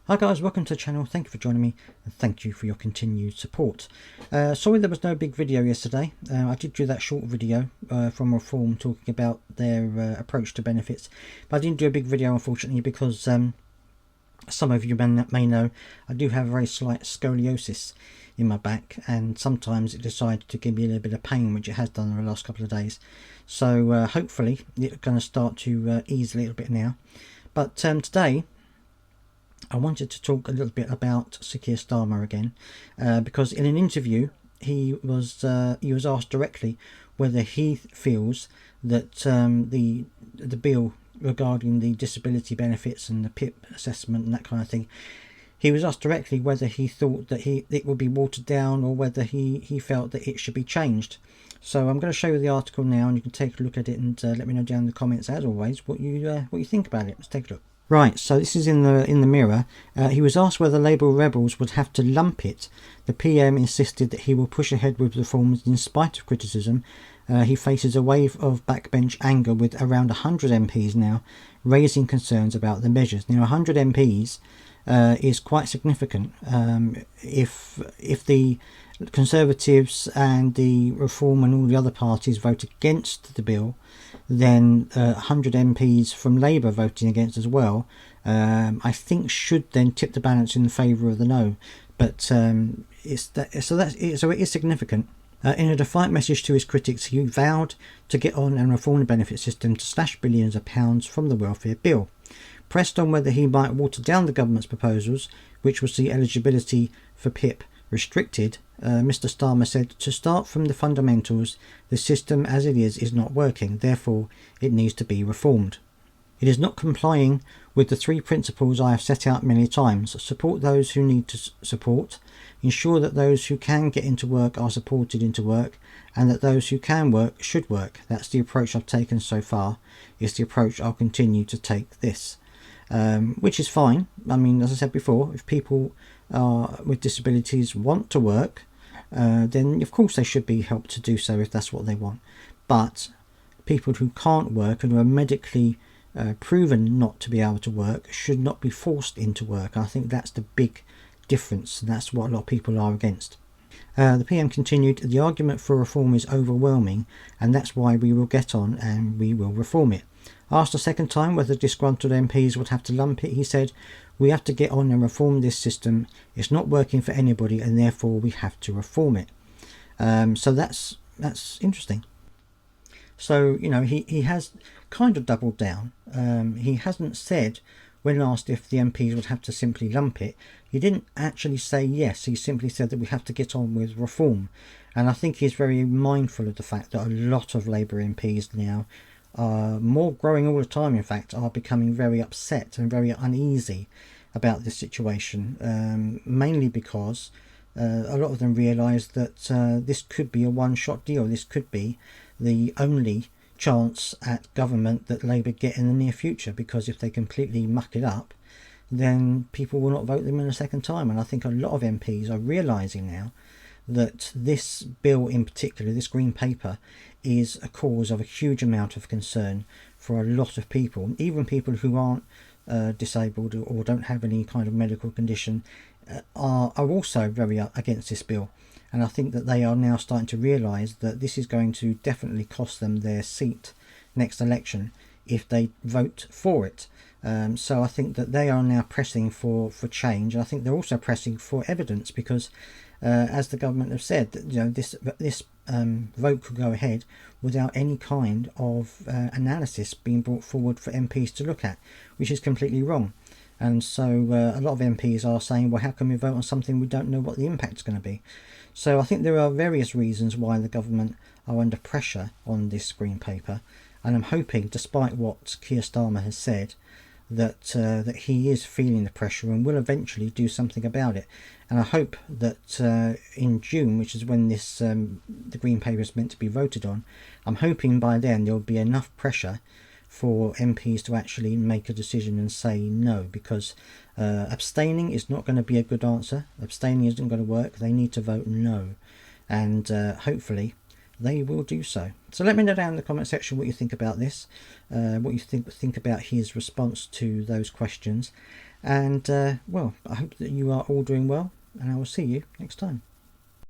Hi guys, welcome to the channel. Thank you for joining me and thank you for your continued support. Sorry there was no big video yesterday. I did do that short video from Reform talking about their approach to benefits, but I didn't do a big video unfortunately because some of you may know I do have a very slight scoliosis in my back, and sometimes it decided to give me a little bit of pain, which it has done in the last couple of days. So hopefully it's going to start to ease a little bit now. But today I wanted to talk a little bit about Sir Keir Starmer again, because in an interview he was asked directly whether he feels that the bill regarding the disability benefits and the PIP assessment and that kind of thing, he was asked directly whether he thought that it would be watered down or whether he felt that it should be changed. So I'm going to show you the article now, and you can take a look at it and let me know down in the comments as always what you think about it. Let's take a look. Right, so this is in the Mirror. He was asked whether Labour rebels would have to lump it. The PM insisted that he will push ahead with reforms in spite of criticism. He faces a wave of backbench anger with around 100 MPs now raising concerns about the measures. Now 100 MPs is quite significant. If the Conservatives and the Reform and all the other parties vote against the bill, then 100 MPs from Labour voting against as well, I think should then tip the balance in favour of the no. But it is significant. In a defiant message to his critics, he vowed to get on and reform the benefit system to slash billions of pounds from the welfare bill. Pressed on whether he might water down the government's proposals, which will see eligibility for PIP restricted, Mr Starmer said, "To start from the fundamentals, the system as it is not working, therefore it needs to be reformed. It is not complying with the three principles I have set out many times: support those who need to support, ensure that those who can get into work are supported into work, and that those who can work should work. That's the approach I've taken so far. It's the approach I'll continue to take this." Which is fine. I mean, as I said before, if people with disabilities want to work, then of course they should be helped to do so if that's what they want. But people who can't work and who are medically proven not to be able to work should not be forced into work. I think that's the big difference, and that's what a lot of people are against. The PM continued, "The argument for reform is overwhelming, and that's why we will get on and we will reform it." Asked a second time whether disgruntled MPs would have to lump it, he said, "We have to get on and reform this system. It's not working for anybody, and therefore we have to reform it." So that's interesting. So, you know, he has kind of doubled down. He hasn't said, when asked if the MPs would have to simply lump it, he didn't actually say yes. He simply said that we have to get on with reform. And I think he's very mindful of the fact that a lot of Labour MPs now, more growing all the time in fact, are becoming very upset and very uneasy about this situation, mainly because a lot of them realise that this could be a one-shot deal. This could be the only chance at government that Labour get in the near future, because if they completely muck it up, then people will not vote them in a second time. And I think a lot of MPs are realising now that this bill in particular, this green paper, is a cause of a huge amount of concern for a lot of people, even people who aren't disabled or don't have any kind of medical condition, are also very against this bill. And I think that they are now starting to realise that this is going to definitely cost them their seat next election if they vote for it. So I think that they are now pressing for change. I think they're also pressing for evidence, because as the government have said, you know, this vote could go ahead without any kind of analysis being brought forward for MPs to look at, which is completely wrong. And so a lot of MPs are saying, well, how can we vote on something we don't know what the impact is going to be? So I think there are various reasons why the government are under pressure on this green paper, and I'm hoping, despite what Keir Starmer has said, that he is feeling the pressure and will eventually do something about it. And I hope that in June, which is when this the green paper is meant to be voted on, I'm hoping by then there will be enough pressure for MPs to actually make a decision and say no, because abstaining is not going to be a good answer. Abstaining isn't going to work. They need to vote no, and hopefully they will do so. So let me know down in the comment section what you think about this, what you think about his response to those questions, And well, I hope that you are all doing well, and I will see you next time.